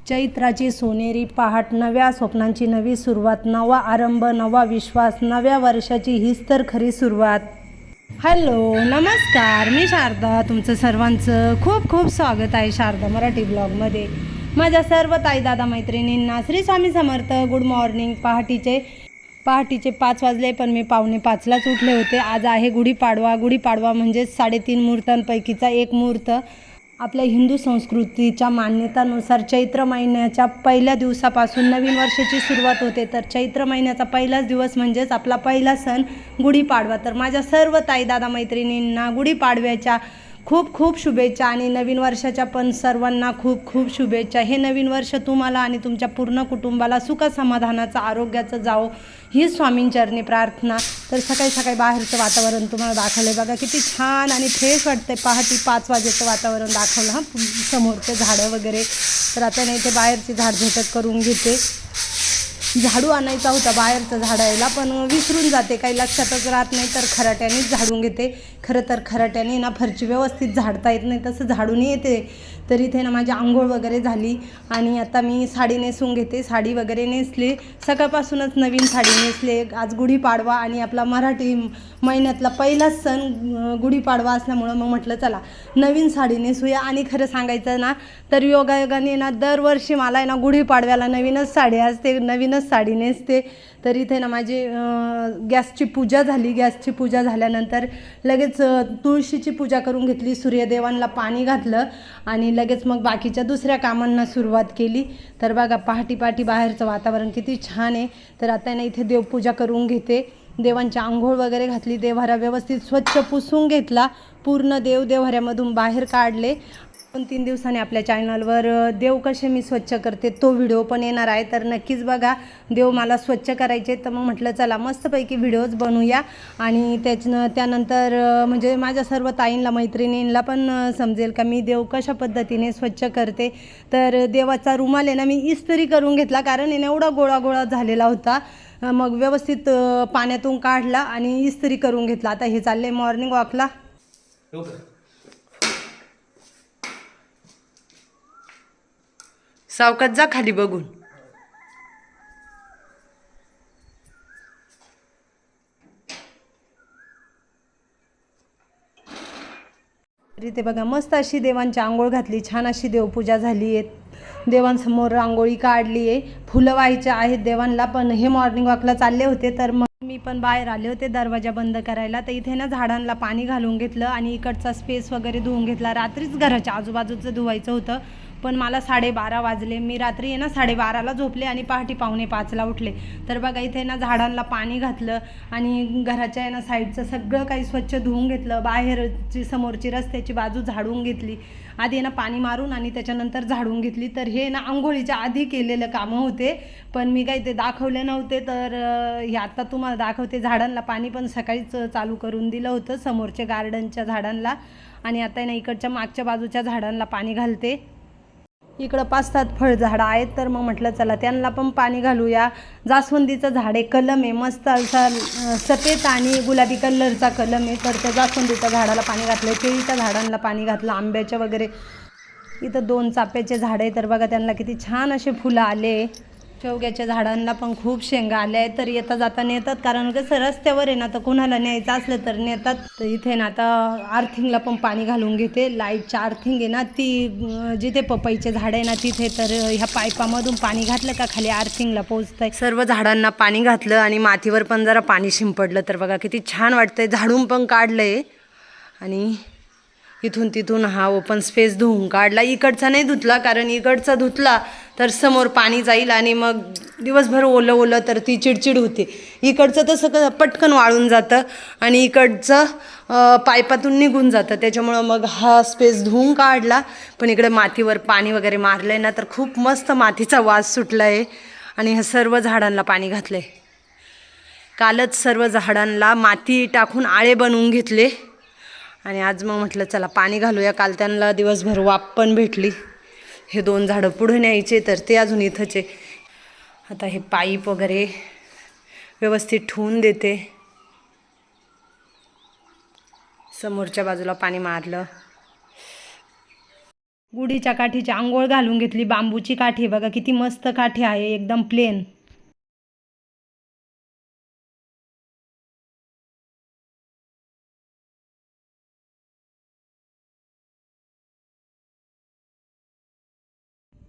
चैत्राची सोनेरी पहाट, नव्या स्वप्नांची नवी सुरुवात, नवा आरंभ, नवा विश्वास, नव्या वर्षाची हीच तर खरी सुरुवात. हॅलो, नमस्कार. मी शारदा. तुमचं सर्वांचं खूप खूप स्वागत आहे शारदा मराठी ब्लॉगमध्ये. माझ्या सर्व ताई दादा मैत्रिणींना श्री स्वामी समर्थ. Good morning. पहाटेचे 5 वाजले, पण मी 4:45लाच उठले होते. आज आहे गुढीपाडवा. गुढीपाडवा म्हणजे 3.5 मुहूर्तांपैकीचा एक मुहूर्त. आपल्या हिंदू संस्कृतीच्या मान्यतानुसार चैत्र महिन्याच्या पहिल्या दिवसापासून नवीन वर्षाची सुरुवात होते. तर चैत्र महिन्याचा पहिलाच दिवस म्हणजेच आपला पहिला सण गुढीपाडवा. तर माझ्या सर्व ताई दादा मैत्रिणींना गुढीपाडव्याच्या खूप खूप शुभेच्छा आणि नवीन वर्षाच्या पण सर्वांना खूप खूप शुभेच्छा. हे नवीन वर्ष तुम्हाला आणि तुमच्या पूर्ण कुटुंबाला सुख समाधानाचं, आरोग्याचं जावो, ही स्वामींचरणी प्रार्थना. तर सकाळी सकाळी बाहेरचं वातावरण तुम्हाला दाखवलं बघा, किती छान आणि फ्रेश वाटते. पहाटे 5 वाजेचं वातावरण दाखवलं हां, समोरचे झाडं वगैरे. तर आता नाही ते बाहेरची झाडझटक करून घेते. झाडू आणायचा होता बाहेरचं झाडायला, पण विसरून जाते, काही लक्षातच राहत नाही. तर खराट्यानेच झाडून घेते. खरं तर खराट्याने ना फरची व्यवस्थित झाडता येत नाही, तसं झाडून येते. तर इथे ना माझी आंघोळ वगैरे झाली आणि आता मी साडी नेसून घेते. साडी वगैरे नेसली, सकाळपासूनच नवीन साडी नेसले. आज गुढीपाडवा आणि आपला मराठी महिन्यातला पहिलाच सण गुढीपाडवा असल्यामुळं मग म्हटलं चला नवीन साडी नेसूया. आणि खरं सांगायचं ना तर योगायोगाने ना दरवर्षी मला आहे ना गुढीपाडव्याला नवीनच साडी असते, नवीनच साडी नेसते. तर इथे ना माझी गॅसची पूजा झाली. गॅसची पूजा झाल्यानंतर लगेच तुळशीची पूजा करून घेतली, सूर्यदेवांना पाणी घातलं आणि लगेच मग बाकीच्या दुसऱ्या कामांना सुरुवात केली. तर बघा पहाटे बाहेरचं वातावरण किती छान आहे. तर आता ना इथे देवपूजा करून घेते. देवांची आंघोळ वगैरे घातली, देव्हारा व्यवस्थित स्वच्छ पुसून घेतला, पूर्ण देव्हाऱ्यामधून बाहेर काढले. 2-3 दिवसांनी आपल्या चॅनलवर देव कसे मी स्वच्छ करते तो व्हिडिओ पण येणार आहे. तर नक्कीच बघा. देव मला स्वच्छ करायचे, तर मग म्हटलं चला मस्तपैकी व्हिडिओज बनवूया. आणि त्यानंतर म्हणजे माझ्या सर्व ताईंना मैत्रिणींना पण समजेल का मी देव कशा पद्धतीने स्वच्छ करते. तर देवाचा रुमाल आहे ना मी इस्त्री करून घेतला, कारण आहे ना एवढा गोळा झालेला होता. मग व्यवस्थित पाण्यातून काढला आणि इस्त्री करून घेतला. आता हे चालले मॉर्निंग वॉकला. सावकाश जा खाली बघून. इथे बघा मस्त अशी देवांची आंघोळ घातली, छान अशी देवपूजा झाली आहे. देवांसमोर रांगोळी काढली आहे. फुलं व्हायच्या आहेत देवांना, पण हे मॉर्निंग वॉकला चालले होते तर मग मी पण बाहेर आले होते दरवाजा बंद करायला. तर इथे ना झाडांना पाणी घालून घेतलं आणि इकडचा स्पेस वगैरे धुवून घेतला. रात्रीच घराच्या आजूबाजूचं धुवायचं होतं, पण मला 12:30 वाजले. मी रात्री आहे ना 12:30ला झोपले आणि पहाटे 4:45ला उठले. तर बघा इथे ना झाडांना पाणी घातलं आणि घराच्या आहे ना साईडचं सगळं काही स्वच्छ धुवून घेतलं. बाहेरची समोरची रस्त्याची बाजू झाडून घेतली. आधी ना पाणी मारून आणि त्याच्यानंतर झाडून घेतली. तर हे ना आंघोळीच्या आधी केलेलं कामं होते, पण मी काही ते दाखवले नव्हते. तर हे आता तुम्हाला दाखवते. झाडांना पाणी पण सकाळीच चालू करून दिलं होतं, समोरच्या गार्डनच्या झाडांना. आणि आता ना इकडच्या मागच्या बाजूच्या झाडांना पाणी घालते. इकडं 5-7 फळझाडं आहेत, तर मग म्हटलं चला त्यांना पण पाणी घालूया. जास्वंदीचं झाड आहे, कलम आहे मस्त असा सफेद आणि गुलाबी कलरचा कलम आहे. तर त्या जास्वंदीच्या झाडाला पाणी घातलं, केळीच्या झाडांना पाणी घातलं, आंब्याच्या वगैरे. इथं 2 चाफ्याचे झाड आहे, तर बघा त्यांना किती छान असे फुलं आले. शेवग्याच्या झाडांना पण खूप शेंगा आल्या आहेत, तर येता जाता नेतात, कारण कसं रस्त्यावर आहे ना तर कोणाला न्यायचं असलं तर नेतात. तर इथे ना आता आर्थिंगला पण पाणी घालून घेते. लाईटच्या आर्थिंग आहे ना ती जिथे पपईचे झाड आहे ना तिथे, तर ह्या पाईपामधून पाणी घातलं का खाली आर्थिंगला पोहोचतंय. सर्व झाडांना पाणी घातलं आणि मातीवर पण जरा पाणी शिंपडलं. तर बघा किती छान वाटतंय. झाडून पण काढलंय आणि इथून तिथून हा ओपन स्पेस धुवून काढला. इकडचा नाही धुतला, कारण इकडचा धुतला तर समोर पाणी जाईल आणि मग दिवसभर ओलं तर ती चिडचिड होते. इकडचं तसं पटकन वाळून जातं आणि इकडचं पाईपातून निघून जातं, त्याच्यामुळं मग हा स्पेस धुवून काढला. पण इकडे मातीवर पाणी वगैरे मारलं आहे ना तर खूप मस्त मातीचा वास सुटला आहे. आणि ह्या सर्व झाडांना पाणी घातलं आहे. कालच सर्व झाडांना माती टाकून आळे बनवून घेतले आणि आज मग म्हटलं चला पाणी घालूया. काल त्यांना दिवसभर वाफ पण भेटली. हे 2 झाडं पुढे न्यायचे, तर ते अजून इथंच आहे. आता हे पाईप वगैरे व्यवस्थित ठेवून देते. समोरच्या बाजूला पाणी मारलं. गुढीच्या काठीची आंघोळ घालून घेतली. बांबूची काठी बघा किती मस्त काठी आहे, एकदम प्लेन.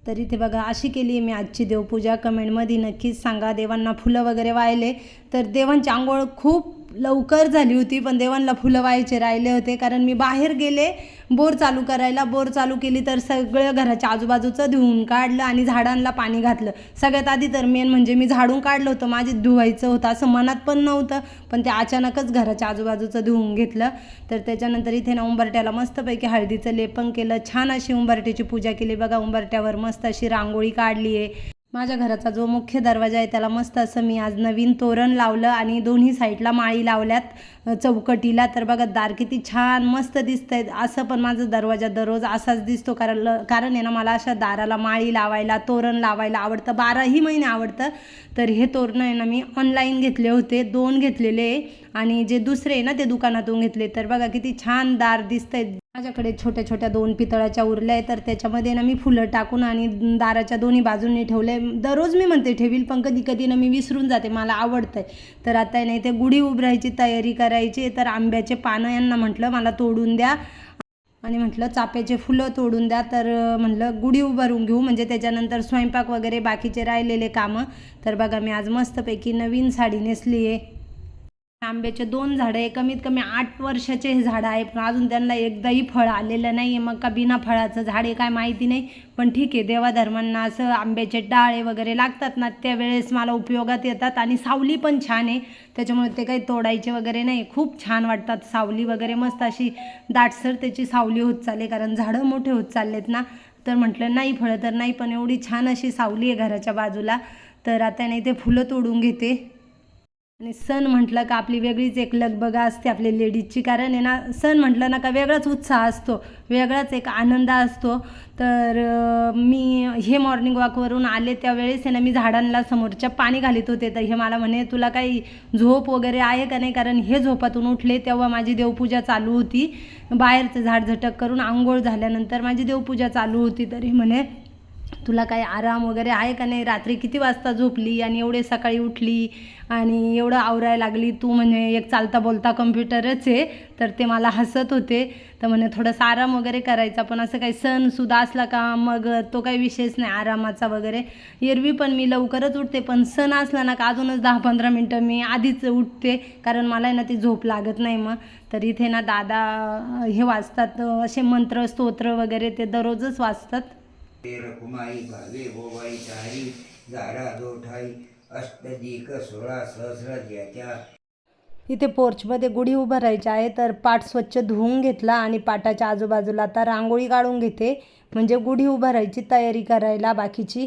तर इथे बघा अशी केली आहे मी आजची देवपूजा. कमेंटमध्ये नक्कीच सांगा. देवांना फुलं वगैरे वाहिले, तर देवांची आंघोळ खूप लवकर झाली होती, पण देवांना फुलं व्हायचे राहिले होते. कारण मी बाहेर गेले बोर चालू करायला. बोर चालू केली तर सगळं घराच्या आजूबाजूचं धुवून काढलं आणि झाडांना पाणी घातलं. सगळ्यात आधी तर मेन म्हणजे मी झाडून काढलं होतं, माझे धुवायचं होतं असं मनात पण नव्हतं, पण ते अचानकच घराच्या आजूबाजूचं धुवून घेतलं. तर त्याच्यानंतर इथे ना उंबरट्याला मस्तपैकी हळदीचं लेपन केलं. छान अशी उंबरट्याची पूजा केली. बघा उंबरट्यावर मस्त अशी रांगोळी काढली आहे. माझ्या घराचा जो मुख्य दरवाजा आहे त्याला मस्त असं मी आज नवीन तोरण लावलं आणि दोन्ही साईडला माळी लावल्यात चौकटीला. तर बघा दार किती छान मस्त दिसत आहेत. असं पण माझा दरवाजा दररोज असाच दिसतो, कारण आहे ना मला अशा दाराला माळी लावायला, तोरण लावायला आवडतं. 12ही महिने आवडतं. तर हे तोरण आहे ना मी ऑनलाईन घेतले होते, 2 घेतलेले आणि जे दुसरे आहे ना ते दुकानातून घेतले. तर बघा किती छान दार दिसत आहेत. माझ्याकडे छोट्या छोट्या 2 पितळाच्या उरल्या आहे, तर त्याच्यामध्ये ना मी फुलं टाकून आणि दाराच्या दोन्ही बाजूंनी ठेवले. दररोज मी म्हणते ठेवील, पण कधी कधी ना मी विसरून जाते, मला आवडतंय. तर आता नाही ते गुढी उभारायची तयारी करायची. तर आंब्याचे पानं यांना म्हटलं मला तोडून द्या आणि म्हटलं चाफ्याचे फुलं तोडून द्या. तर म्हटलं गुढी उभारून घेऊ, म्हणजे त्याच्यानंतर स्वयंपाक वगैरे बाकीचे राहिलेले कामं. तर बघा मी आज मस्तपैकी नवीन साडी नेसली आहे. आंब्याचे 2 झाडं आहे, कमीत कमी 8 वर्षाचे हे झाडं आहे, पण अजून त्यांना एकदाही फळ आलेलं नाही आहे. मग का बिना फळाचं झाड आहे काय माहिती नाही, पण ठीक आहे. देवाधर्मांना असं आंब्याचे डाळे वगैरे लागतात ना, त्यावेळेस मला उपयोगात येतात. आणि सावली पण छान आहे, त्याच्यामुळे ते काही तोडायचे वगैरे नाही. खूप छान वाटतात. सावली वगैरे मस्त अशी दाटसर त्याची सावली होत चालली, कारण झाडं मोठे होत चाललेत ना. तर म्हटलं नाही फळं तर नाही, पण एवढी छान अशी सावली आहे घराच्या बाजूला. तर आता नाही ते फुलं तोडून घेते. आणि सण म्हटलं का आपली वेगळीच एक लगबग असते आपली लेडीजची, कारण आहे ना सण म्हटलं ना का वेगळाच उत्साह असतो, वेगळाच एक आनंद असतो. तर मी हे मॉर्निंग वॉकवरून आले त्यावेळेस आहे ना मी झाडांना समोरच्या पाणी घालीत होते. तर हे मला म्हणे तुला काही झोप वगैरे आहे का नाही, कारण हे झोपातून उठले तेव्हा माझी देवपूजा चालू होती. बाहेरचं झाडझटक करून आंघोळ झाल्यानंतर माझी देवपूजा चालू होती. तरी म्हणे तुला काही आराम वगैरे आहे का नाही, रात्री किती वाजता झोपली आणि एवढे सकाळी उठली आणि एवढं आवरायला लागली तू, म्हणजे एक चालता बोलता कम्प्युटरच आहे. तर ते मला हसत होते. तर म्हणे थोडासा आराम वगैरे करायचा, पण असं काही सणसुद्धा असला का मग तो काही विषयच नाही आरामाचा वगैरे. एरवी पण मी लवकरच उठते, पण सण असला ना का अजूनच 10-15 मिनटं मी आधीच उठते, कारण मला आहे ना ती झोप लागत नाही मग. तर इथे ना दादा हे वाचतात असे मंत्र स्तोत्र वगैरे, ते दररोजच वाचतात. रखुमाई भावे भोवाई चारी झाडा दोठाई अष्टदिक 16 सहस्र ज्याच्या. इथे पोर्चमध्ये गुढी उभारायची आहे. तर पाट स्वच्छ धुवून घेतला आणि पाटाच्या आजूबाजूला आता रांगोळी काढून घेते, म्हणजे गुढी उभारायची तयारी करायला बाकीची.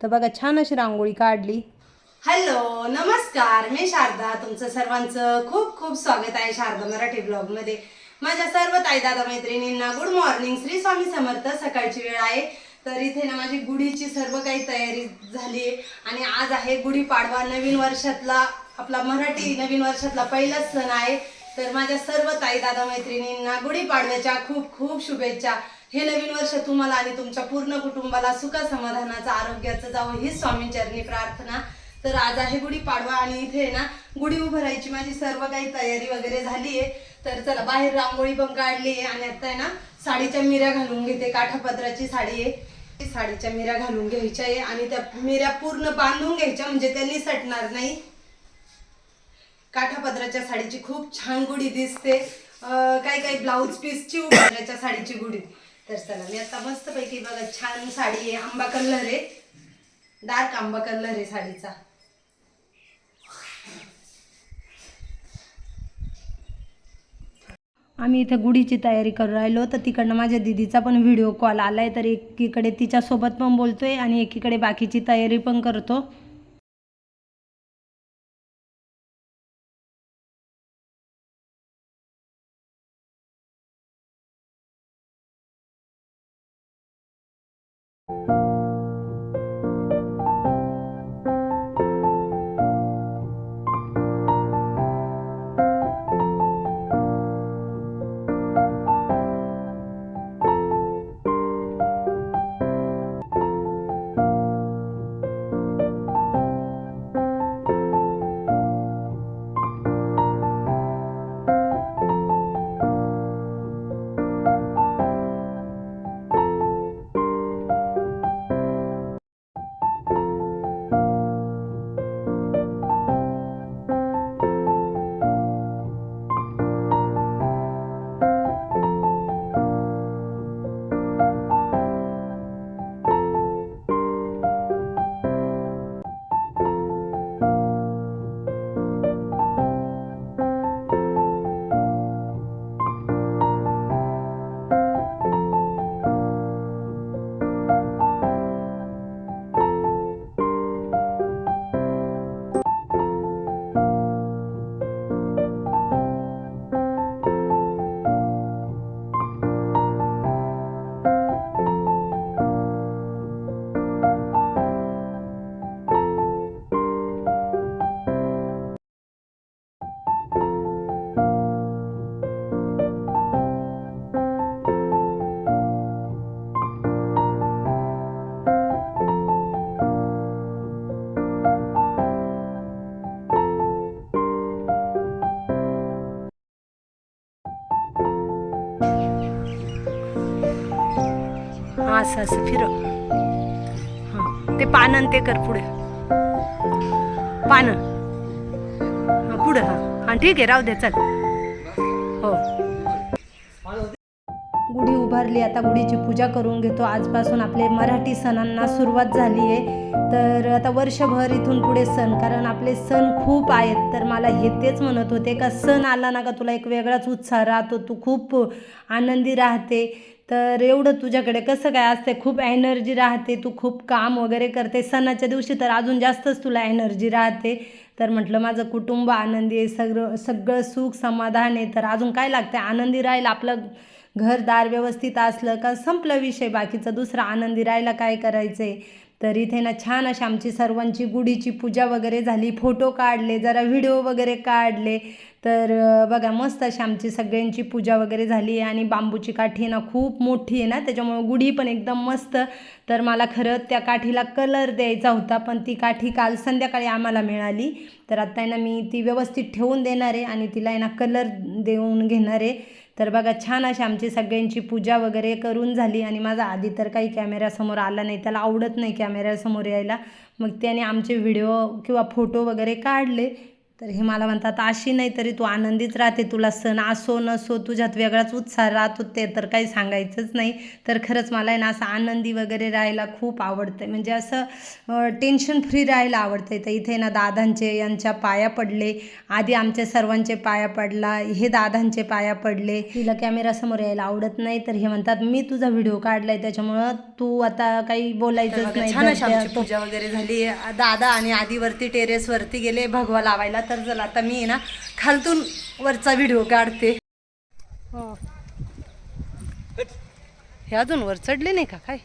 तर बघा छान अशी रांगोळी काढली. हॅलो नमस्कार, मी शारदा. तुमचं सर्वांचं खूप खूप स्वागत आहे शारदा मराठी ब्लॉगमध्ये. माझ्या सर्व ताई दादा मैत्रिणींना गुड मॉर्निंग. श्री स्वामी समर्थ. सकाळची वेळ आहे. तर इथे ना माझी गुढीची सर्व काही तयारी झाली आहे आणि आज आहे गुढीपाडवा. नवीन वर्षातला आपला मराठी नवीन वर्षातला पहिलाच सण आहे. तर माझ्या सर्व ताई दादा मैत्रिणींना गुढीपाडव्याच्या खूप खूप शुभेच्छा. हे नवीन वर्ष तुम्हाला आणि तुमच्या पूर्ण कुटुंबाला सुख समाधानाचं आरोग्याचं जावं ही स्वामींचरणी प्रार्थना. तर आज आहे गुढीपाडवा आणि इथे ना गुढी उभारायची माझी सर्व काही तयारी वगैरे झाली आहे. तर चला बाहेर रांगोळी पण काढली आहे आणि आता आहे ना साडीच्या मिऱ्या घालून घेते. काठापदराची साडी आहे, साडीच्या मिऱ्या घालून घ्यायच्या आहे आणि त्या मिऱ्या पूर्ण बांधून घ्यायच्या, म्हणजे त्या निसटणार नाही. काठापदराच्या साडीची खूप छान गुढी दिसते. काही काही ब्लाऊज पीसची उभारण्याच्या साडीची गुढी. तर चला मी आता मस्तपैकी बघा छान साडी आहे, आंबा कलर आहे, डार्क आंबा कलर आहे साडीचा. आम्ही इथे गुढीची तयारी करू राहिलो, तर तिकडनं माझ्या दीदीचा पण व्हिडिओ कॉल आलाय. तर एकीकडे तिच्यासोबत पण बोलतोय आणि एकीकडे बाकीची तयारी पण करतो. हां असं असं फिरव. हां ते पानं ते कर पुढे, पानं हां पुढं. हां हां ठीक आहे, राहू दे चल. हो गुढी उभारली, आता गुढीची पूजा करून घेतो. आजपासून आपले मराठी सणांना सुरुवात झाली आहे. तर आता वर्षभर इथून पुढे सण, कारण आपले सण खूप आहेत. तर मला हे तेच म्हणत होते का सण आला ना का तुला एक वेगळाच उत्साह राहतो, तू खूप आनंदी राहते. तर एवढं तुझ्याकडे कसं काय असते, खूप एनर्जी राहते, तू खूप काम वगैरे करते. सणाच्या दिवशी तर अजून जास्तच तुला एनर्जी राहते. तर म्हटलं माझं कुटुंब आनंदी आहे, सगळं सुख समाधान आहे, तर अजून काय लागतं. आनंदी राहील आपलं घरदार व्यवस्थित असलं का संपला विषय, बाकीचा दुसरा आनंदी राहायला काय करायचं आहे. तर इथे ना छान अशी आमची सर्वांची गुढीची पूजा वगैरे झाली, फोटो काढले, जरा व्हिडिओ वगैरे काढले. तर बघा मस्त अशी आमची सगळ्यांची पूजा वगैरे झाली. आणि बांबूची काठी ना खूप मोठी आहे ना, त्याच्यामुळं गुढी पण एकदम मस्त. तर मला खरं त्या काठीला कलर द्यायचा होता, पण ती काठी काल संध्याकाळी आम्हाला मिळाली. तर आता आहे ना मी ती व्यवस्थित ठेवून देणार आहे आणि तिला आहे ना कलर देऊन घेणार आहे. तर बघा छान अशी आमची सगळ्यांची पूजा वगैरे करून झाली. आणि माझा आधी तर काही कॅमेऱ्यासमोर आला नाही, त्याला आवडत नाही कॅमेऱ्यासमोर यायला. मग त्याने आमचे व्हिडिओ किंवा फोटो वगैरे काढले. तर हे मला म्हणतात अशी नाही तरी तू आनंदीच राहते, तुला सण असो नसो तुझ्यात वेगळाच उत्साह राहतो, ते तर काही सांगायचंच नाही. तर खरंच मला आहे ना असं आनंदी वगैरे राहायला खूप आवडतं, म्हणजे असं टेन्शन फ्री राहायला आवडतं. तर इथे ना दादांचे यांच्या पाया पडले, आधी आमच्या सर्वांचे पाया पडला, हे दादांचे पाया पडले. तिला कॅमेरासमोर यायला आवडत नाही, तर हे म्हणतात मी तुझा व्हिडिओ काढलाय त्याच्यामुळं तू आता काही बोलायचंच नाही. छान अशी आमची पूजा वगैरे झाली. दादा आणि आधीवरती टेरेसवरती गेले भगवा लावायला. तर चला आता मी ना खालतून वरचा व्हिडिओ काढते. हे अजून वर चढले नाही का काय.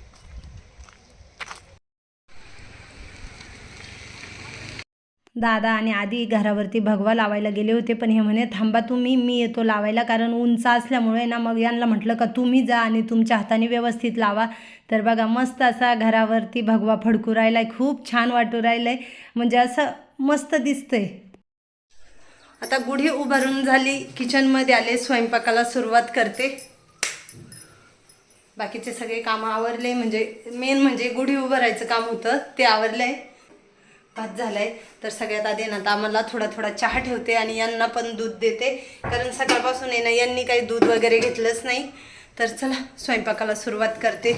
दादा आणि आधी घरावरती भगवा लावायला गेले होते, पण हे म्हणे थांबा तुम्ही, मी येतो लावायला, कारण उंच असल्यामुळे ना मग यांना म्हटलं का तुम्ही जा आणि तुमच्या हाताने व्यवस्थित लावा. तर बघा मस्त असा घरावरती भगवा फडकू राहिलाय, खूप छान वाटू राहिलंय, म्हणजे असं मस्त दिसतंय. आता गुढी उभारून झाली, किचनमध्ये आले, स्वयंपाकाला सुरुवात करते. बाकीचे सगळे कामं आवरले, म्हणजे मेन म्हणजे गुढी उभारायचं काम होतं ते आवरलंय. भात झालाय. तर सगळ्यात आधी ना आम्हाला थोडा थोडा चहा ठेवते आणि यांना पण दूध देते, कारण सकाळपासून आहे ना यांनी काही दूध वगैरे घेतलंच नाही. तर चला स्वयंपाकाला सुरुवात करते.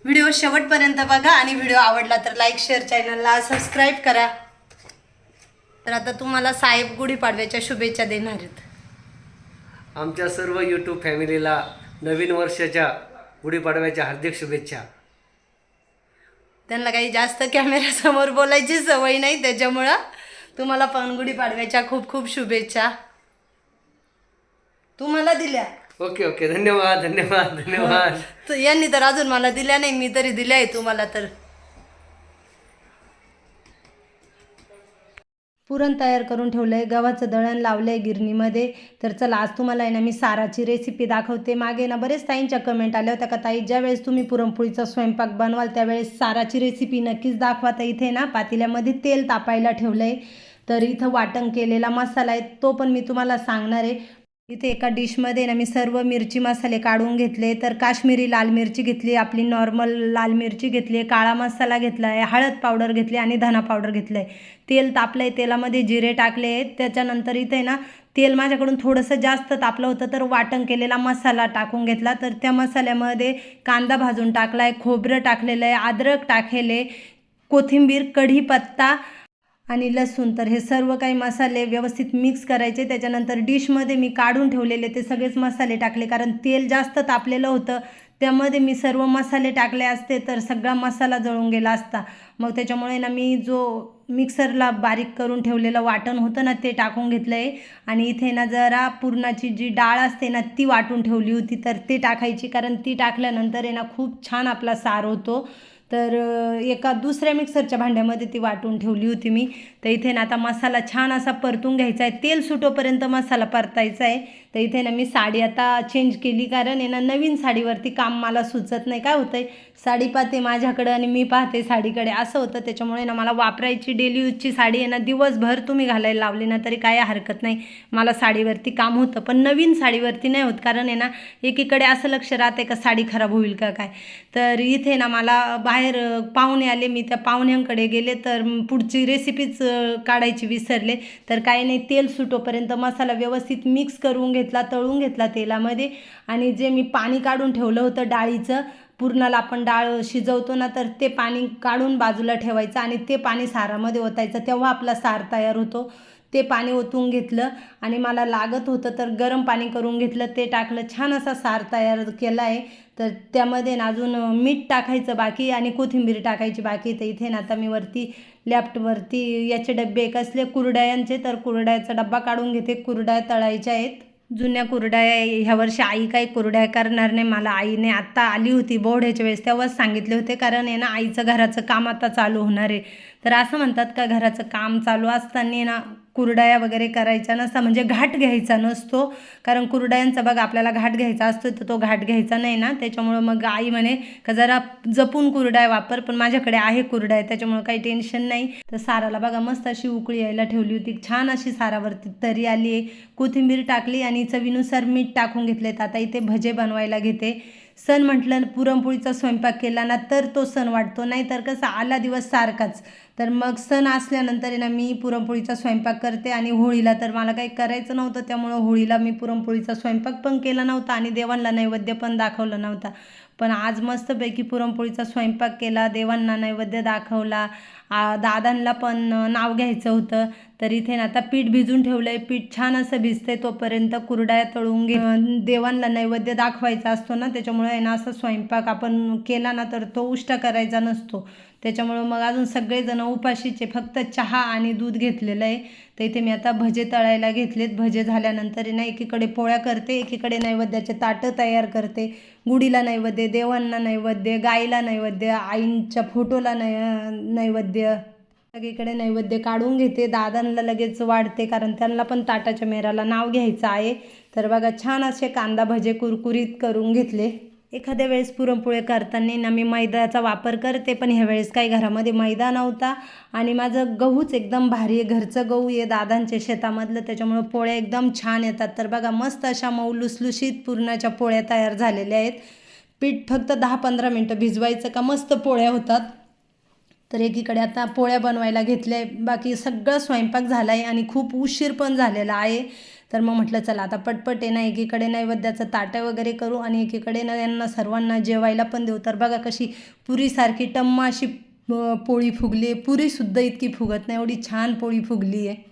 व्हिडिओ शेवटपर्यंत बघा आणि व्हिडिओ आवडला तर लाईक शेअर, चॅनलला सबस्क्राईब करा. तर आता तुम्हाला साहेब गुढीपाडव्याच्या शुभेच्छा देणार आहेत. आमच्या सर्व यूट्यूब फॅमिलीला नवीन वर्षाच्या गुढीपाडव्याच्या हार्दिक शुभेच्छा. त्यांना काही जास्त कॅमेऱ्यासमोर बोलायची सवय नाही, त्याच्यामुळं तुम्हाला पण गुढीपाडव्याच्या खूप खूप शुभेच्छा. तुम्हाला दिल्या. ओके ओके, धन्यवाद धन्यवाद धन्यवाद. तर यांनी तर अजून मला दिल्या नाही, मी तरी दिल्या आहे तुम्हाला. तर पुरण तयार करून ठेवलं आहे, गव्हाचं दळण लावलं आहे गिरणीमध्ये. तर चला आज तुम्हाला आहे ना मी साराची रेसिपी दाखवते. मागे ना बरेच ताईंच्या कमेंट आल्या होत्या का ताई ज्यावेळेस तुम्ही पुरणपोळीचा स्वयंपाक बनवाल त्यावेळेस साराची रेसिपी नक्कीच दाखवा. तर इथे ना पातेल्यामध्ये तेल तापायला ठेवलं आहे. तर इथं वाटण केलेला मसाला आहे तो पण मी तुम्हाला सांगणार आहे. इथे एका डिशमध्ये ना मी सर्व मिरची मसाले काढून घेतले. तर काश्मीरी लाल मिरची घेतली, आपली नॉर्मल लाल मिरची घेतली, काळा मसाला घेतला आहे, हळद पावडर घेतली आणि धना पावडर घेतलं आहे. तेल तापलं आहे, तेलामध्ये जिरे टाकले आहेत. त्याच्यानंतर इथे ना तेल माझ्याकडून थोडंसं जास्त तापलं होतं, तर वाटण केलेला मसाला टाकून घेतला. तर त्या मसाल्यामध्ये कांदा भाजून टाकला आहे, खोबरं टाकलेलं आहे, अद्रक टाकले, कोथिंबीर, कढीपत्ता आणि लसूण. तर हे सर्व काही मसाले व्यवस्थित मिक्स करायचे. त्याच्यानंतर डिशमध्ये मी काढून ठेवलेले ते सगळेच मसाले टाकले, कारण तेल जास्त तापलेलं होतं, त्यामध्ये मी सर्व मसाले टाकले असते तर सगळा मसाला जळून गेला असता. मग त्याच्यामुळे ना मी जो मिक्सरला बारीक करून ठेवलेलं वाटण होतं ना ते टाकून घेतलं आहे. आणि इथे ना जरा पुरणाची जी डाळ असते ना ती वाटून ठेवली होती, तर ती टाकायची, कारण ती टाकल्यानंतर आहे ना खूप छान आपला सार होतो. तर एका दुसऱ्या मिक्सरच्या भांड्यामध्ये ती वाटून ठेवली होती मी. तर इथे ना आता मसाला छान असा परतून घ्यायचा आहे, तेल सुटोपर्यंत मसाला परतायचा आहे. तर इथे ना मी साडी आता चेंज केली, कारण आहे ना नवीन साडीवरती काम मला सुचत नाही. काय होतं आहे, साडी पाहते माझ्याकडं आणि मी पाहते साडीकडे, असं होतं. त्याच्यामुळे ना मला वापरायची डेली यूजची साडी आहे ना दिवसभर तुम्ही घालायला लावली ना तरी काय हरकत नाही, मला साडीवरती काम होतं. पण नवीन साडीवरती नाही होत, कारण आहे ना एकीकडे असं लक्ष राहते का साडी खराब होईल का काय. तर इथे ना मला बाहेर पाहुणे आले, मी त्या पाहुण्यांकडे गेले तर पुढची रेसिपीच काढायची विसरले. तर काही नाही, तेल सुटोपर्यंत मसाला व्यवस्थित मिक्स करून घेतला, तळून घेतला तेलामध्ये. आणि जे मी पाणी काढून ठेवलं होतं डाळीचं, पुरणाला आपण डाळ शिजवतो ना, तर ते पाणी काढून बाजूला ठेवायचं आणि ते पाणी सारामध्ये ओतायचं, तेव्हा आपला सार तयार होतो. ते पाणी ओतून घेतलं आणि मला लागत होतं तर गरम पाणी करून घेतलं, ते टाकलं, छान असा सार तयार केला आहे. तर त्यामध्ये ना अजून मीठ टाकायचं बाकी आणि कोथिंबीर टाकायची बाकी. तर इथे ना आता मी वरती लेफ्टवरती याचे डबे कसले कुरडयांचे, तर कुरड्याचा डब्बा काढून घेते, कुरड्या तळायच्या आहेत. जुन्या कुरड्या, ह्या वर्षी आई काही कुरड्या करणार नाही. मला आईने आत्ता आली होती बोहड्याच्या वेळेस तेव्हाच सांगितले होते, कारण आहे ना आईचं घराचं काम आता चालू होणार आहे. तर असं म्हणतात का घराचं काम चालू असताना ना कुरडया वगैरे करायच्या नसता, म्हणजे घाट घ्यायचा नसतो. कारण कुरडयांचा बघा आपल्याला घाट घ्यायचा असतो, तर तो घाट घ्यायचा नाही ना. त्याच्यामुळं मग आई म्हणे का जरा जपून कुरडया वापर, पण माझ्याकडे आहे कुरडया त्याच्यामुळं काही टेन्शन नाही. तर साराला बघा मस्त अशी उकळी यायला ठेवली होती, छान अशी सारावरती तरी आली आहे. कोथिंबीर टाकली आणि चवीनुसार मीठ टाकून घेतलेत. आता इथे भजे बनवायला घेते. सण म्हटलं पुरणपोळीचा स्वयंपाक केला ना तर तो सण वाटतो, नाही तर कसं आला दिवस सारखाच. तर मग सण असल्यानंतर आहे ना मी पुरणपोळीचा स्वयंपाक करते. आणि होळीला तर मला काही करायचं नव्हतं, त्यामुळं होळीला मी पुरणपोळीचा स्वयंपाक पण केला नव्हता आणि देवांना नैवेद्य पण दाखवला नव्हता. पण आज मस्तपैकी पुरणपोळीचा स्वयंपाक केला, देवांना नैवेद्य दाखवला. दादांना पण नाव घ्यायचं होतं. तर इथे ना आता पीठ भिजून ठेवलं आहे, पीठ छान असं भिजते तोपर्यंत कुरड्या तळून देवांना नैवेद्य दाखवायचा असतो ना, त्याच्यामुळे आहे ना असं स्वयंपाक आपण केला ना तर तो उष्टा करायचा नसतो. त्याच्यामुळं मग अजून सगळेजण उपाशीचे, फक्त चहा आणि दूध घेतलेलं आहे. तर इथे मी आता भजे तळायला घेतलेत. भजे झाल्यानंतर ना एकीकडे पोळ्या करते, एकीकडे नैवेद्याचे ताटं तयार करते. गुढीला नैवेद्य, देवांना नैवेद्य, गाईला नैवेद्य, आईंच्या फोटोला नैवेद्य, सगळीकडे नैवेद्य काढून घेते. दादांना लगेच वाढते, कारण त्यांना पण ताटाच्या मेराला नाव घ्यायचं आहे. तर बघा छान असे कांदा भजे कुरकुरीत करून घेतले. एखाद्या वेळेस पुरणपोळ्या करताना ना मी मैद्याचा वापर करते, पण ह्या वेळेस काही घरामध्ये मैदा नव्हता आणि माझं गहूच एकदम भारी आहे, घरचं गहू आहे दादांच्या शेतामधलं, त्याच्यामुळं पोळ्या एकदम छान येतात. तर बघा मस्त अशा मऊ लुसलुशीत पुरणाच्या पोळ्या तयार झालेल्या आहेत. पीठ फक्त 10-15 मिनटं भिजवायचं का मस्त पोळ्या होतात. तर एकीकडे आता पोळ्या बनवायला घेतल्या, बाकी सगळं स्वयंपाक झाला आहे आणि खूप उशीर पण झालेला आहे. तर मग म्हटलं चला आता पटपट आहे ना एकीकडे नैवेद्याचं ताटं वगैरे करू आणि एकीकडे ना यांना सर्वांना जेवायला पण देऊ. तर बघा कशी पुरीसारखी टम्मा अशी पोळी फुगली आहे. पुरीसुद्धा इतकी फुगत नाही, एवढी छान पोळी फुगली आहे.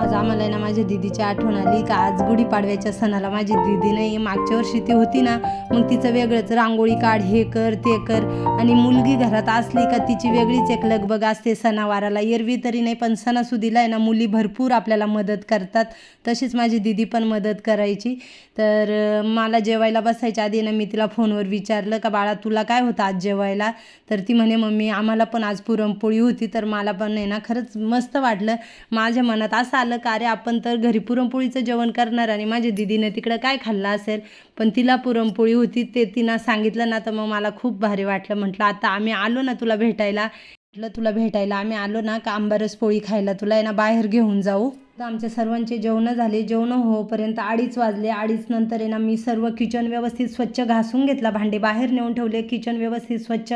आज आम्हाला ना माझ्या दीदीची आठवण आली का आज गुढीपाडव्याच्या सणाला माझी दीदी नाही, मागच्या वर्षी ती होती ना, मग तिचं वेगळंच रांगोळी काढ, हे कर ते कर. आणि मुलगी घरात असली का तिची वेगळीच एक लगबग असते सणावाराला. एरवी तरी नाही, पण सणासुदीला आहे ना मुली भरपूर आपल्याला मदत करतात. तशीच माझी दीदी पण मदत करायची. तर मला जेवायला बसायच्या आधी ना मी तिला फोनवर विचारलं का बाळा तुला काय होतं आज जेवायला. तर ती म्हणे मम्मी आम्हाला पण आज पुरणपोळी होती. तर मला पण आहे ना खरंच मस्त वाटलं. माझ्या मनात असं आलं का अरे आपण तर घरी पुरणपोळीचं जेवण करणार आणि माझ्या दीदीने तिकडं काय खाल्लं असेल, पण तिला पुरणपोळी होती ते तिनं सांगितलं ना, तर मग मला खूप भारी वाटलं. म्हटलं आता आम्ही आलो ना तुला भेटायला, आम्ही आलो ना का आंबारस पोळी खायला तुला आहे ना बाहेर घेऊन जाऊ. तर आमच्या सर्वांचे जेवणं झाले. जेवणं होईपर्यंत 2:30 वाजले. 2:30 नंतर आहे ना मी सर्व किचन व्यवस्थित स्वच्छ घासून घेतला, भांडे बाहेर नेऊन ठेवले, किचन व्यवस्थित स्वच्छ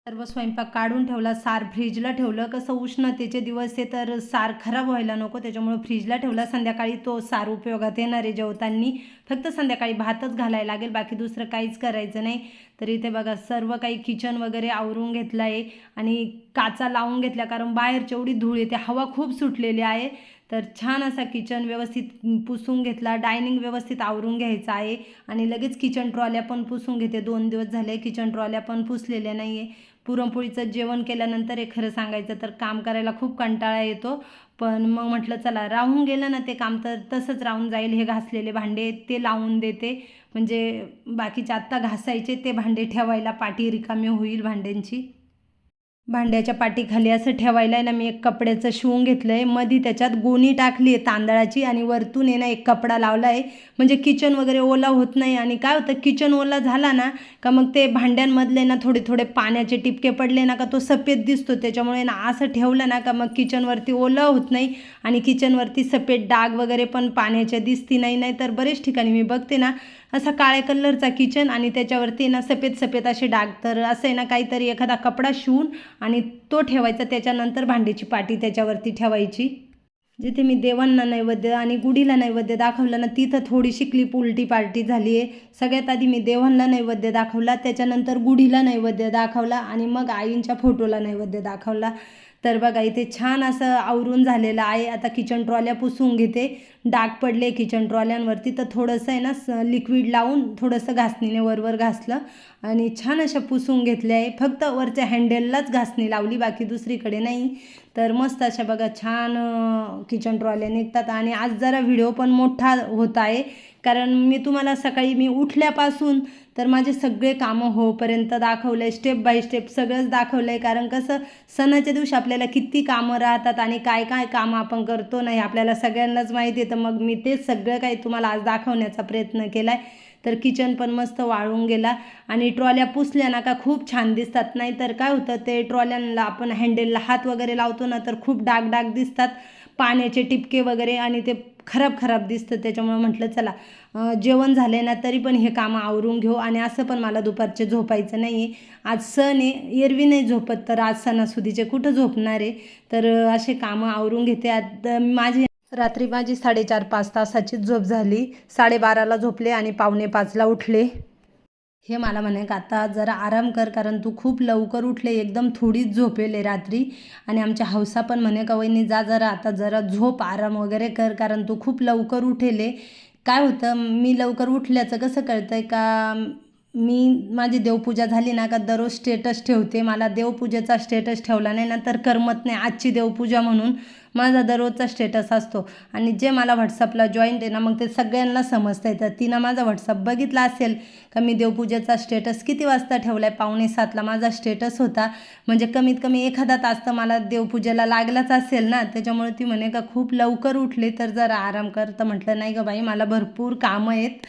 सर्व स्वयंपाक काढून ठेवला, सार फ्रीजला ठेवलं. कसं उष्णतेचे दिवस आहे तर सार खराब व्हायला नको, त्याच्यामुळे फ्रीजला ठेवला. संध्याकाळी तो सार उपयोगात येणार आहे जेवताना. फक्त संध्याकाळी भातच घालायला लागेल, बाकी दुसरं काहीच करायचं नाही. तर इथे बघा सर्व काही किचन वगैरे आवरून घेतलं आहे आणि काचा लावून घेतल्या, कारण बाहेरची एवढी धूळ येते, हवा खूप सुटलेली आहे. तर छान असा किचन व्यवस्थित पुसून घेतला. डायनिंग व्यवस्थित आवरून घ्यायचं आहे आणि लगेच किचन ट्रॉल्या पण पुसून घेते. 2 दिवस झाले किचन ट्रॉल्या पण पुसलेल्या नाही आहे. पुरणपोळीचं जेवण केल्यानंतर हे खरं सांगायचं तर काम करायला खूप कंटाळा येतो, पण मग म्हटलं चला राहून गेलं ना ते काम तर तसंच राहून जाईल. हे घासलेले भांडे ते लावून देते, म्हणजे बाकीचे आत्ता घासायचे ते भांडे ठेवायला पाटी रिकामी होईल भांड्यांची. भांड्याच्या पाठीखाली असं ठेवायला आहे ना मी एक कपड्याचं शिवून घेतलं आहे. मध्ये त्याच्यात गोणी टाकली आहे तांदळाची आणि वरतून आहे ना एक कपडा लावला आहे, म्हणजे किचन वगैरे ओला होत नाही. आणि काय होतं किचन ओला झाला ना का मग ते भांड्यांमधले ना थोडे थोडे पाण्याचे टिपके पडले ना का तो सफेद दिसतो. त्याच्यामुळे ना असं ठेवलं ना का मग किचनवरती ओलं होत नाही आणि किचनवरती सफेद डाग वगैरे पण पाण्याच्या दिसती नाही. नाही तर बरेच ठिकाणी मी बघते ना असा काळ्या कलरचा किचन आणि त्याच्यावरती ना सफेद सफेद असे डाग. तर असं आहे ना काहीतरी एखादा कपडा शिवून आणि तो ठेवायचा, त्याच्यानंतर भांड्याची पाटी त्याच्यावरती ठेवायची. जिथे मी देवांना नैवेद्य आणि गुढीला नैवेद्य दाखवलं ना तिथं थोडीशी क्लिप उलटी पालटी झाली आहे. सगळ्यात आधी मी देवांना नैवेद्य दाखवला, त्याच्यानंतर गुढीला नैवेद्य दाखवला आणि मग आईंच्या फोटोला नैवेद्य दाखवला. तर बघा इथे छान असं आवरून झालेलं आहे. आता किचन ट्रॉल्या पुसून घेते. डाग पडले किचन ट्रॉल्यांवरती तर थोडंसं आहे ना लिक्विड लावून थोडंसं घासणीने वरवर घासलं आणि छान अशा पुसून घेतल्या आहे. फक्त वरच्या हँडललाच घासणी लावली, बाकी दुसरीकडे नाही. तर मस्त अशा बघा छान किचन ट्रॉल्या निघतात. आणि आज जरा व्हिडिओ पण मोठा होत आहे, कारण मी तुम्हाला सकाळी मी उठल्यापासून तर माझे सगळे कामं होईपर्यंत दाखवलं आहे, स्टेप बाय स्टेप सगळंच दाखवलं आहे. कारण कसं सणाच्या दिवशी आपल्याला किती कामं राहतात आणि काय काय कामं आपण करतो नाही आपल्याला सगळ्यांनाच माहिती आहे. तर मग मी ते सगळं काही तुम्हाला आज दाखवण्याचा प्रयत्न केला आहे. तर किचन पण मस्त वाळून गेला आणि ट्रॉल्या पुसल्या ना का खूप छान दिसतात. नाही तर काय होतं ते ट्रॉल्यांना आपण हँडलला हात वगैरे लावतो ना तर खूप डाग डाग दिसतात, पाण्याचे टिपके वगैरे, आणि ते खराब खराब दिसतं. त्याच्यामुळे म्हटलं चला जेवण झाले ना तरी पण हे कामं आवरून घेऊ. आणि असं पण मला दुपारचे झोपायचं नाही आहे, आज सण आहे, एरवी नाही झोपत तर आज सणासुदीचे कुठं झोपणार आहे. तर असे कामं आवरून घेते. आज रात्री माझी 4.5-5 तासाची झोप झाली. 12:30ला झोपले आणि 4:45ला उठले. हे मला म्हणे का आता जरा आराम कर, कारण तू खूप लवकर उठले, एकदम थोडीच झोपेले रात्री. आणि आमच्या हौसा पण म्हणे का वहिनी जा जरा आता जरा झोप, आराम वगैरे कर, कारण तू खूप लवकर उठेले. काय होतं मी लवकर उठल्याचं कसं कळतं आहे का, मी माझी देवपूजा झाली ना का दररोज स्टेटस ठेवते. मला देवपूजेचा स्टेटस ठेवला नाही ना तर करमत नाही. आजची देवपूजा म्हणून माझा दररोजचा स्टेटस असतो आणि जे मला व्हॉट्सअपला जॉईंट आहे ना मग ते सगळ्यांना समजतं आहे. तर तिनं माझा व्हॉट्सअप बघितला असेल का मी देवपूजेचा स्टेटस किती वाजता ठेवला आहे. 6:45ला माझा स्टेटस होता, म्हणजे कमीत कमी एखादा तास तर मला देवपूजेला लागलाच असेल ना. त्याच्यामुळे ती म्हणे का खूप लवकर उठले तर जरा आराम कर. तर म्हटलं नाही गं बाई मला भरपूर कामं आहेत.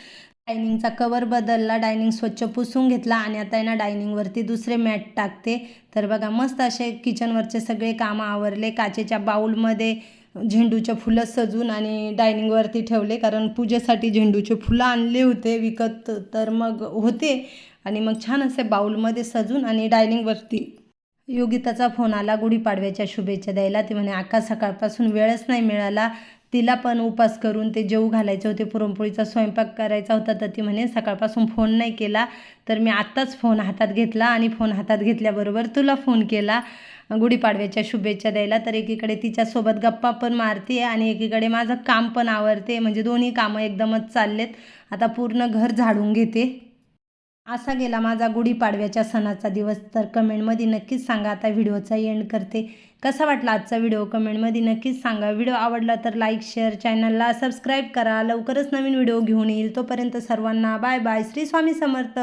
डायनिंगचा कवर बदलला, डायनिंग स्वच्छ पुसून घेतला आणि आता आहे ना डायनिंगवरती दुसरे मॅट टाकते. तर बघा मस्त असे किचनवरचे सगळे कामं आवरले. काचेच्या बाऊलमध्ये झेंडूचे फुलं सजून आणि डायनिंगवरती ठेवले, कारण पूजेसाठी झेंडूचे फुलं आणले होते विकत, तर मग होते आणि मग छान असे बाऊलमध्ये सजून आणि डायनिंगवरती. योगिताचा फोन आला गुढीपाडव्याच्या शुभेच्छा द्यायला. ती म्हणे आका सकाळपासून वेळच नाही मिळाला, तिला पण उपास करून ते जेवू घालायचे होते, पुरणपोळीचा स्वयंपाक करायचा होता. तर ती म्हणे सकाळपासून फोन नाही केला. तर मी आत्ताच फोन हातात घेतला आणि फोन हातात घेतल्याबरोबर तुला फोन केला गुढीपाडव्याच्या शुभेच्छा द्यायला. तर एकीकडे तिच्यासोबत गप्पा पण मारते आणि एकीकडे माझं काम पण आवरते, म्हणजे दोन्ही कामं एकदमच चाललेत. आता पूर्ण घर झाडून घेते. असा गेला माझा गुढीपाडव्याच्या सणाचा दिवस. तर कमेंटमध्ये नक्कीच सांगा. आता व्हिडिओचा एंड करते. कसा वाटला आजचा व्हिडिओ कमेंटमध्ये नक्कीच सांगा. व्हिडिओ आवडला तर लाईक शेअर, चॅनलला सबस्क्राईब करा. लवकरच नवीन व्हिडिओ घेऊन येईल. तोपर्यंत सर्वांना बाय बाय. श्री स्वामी समर्थ.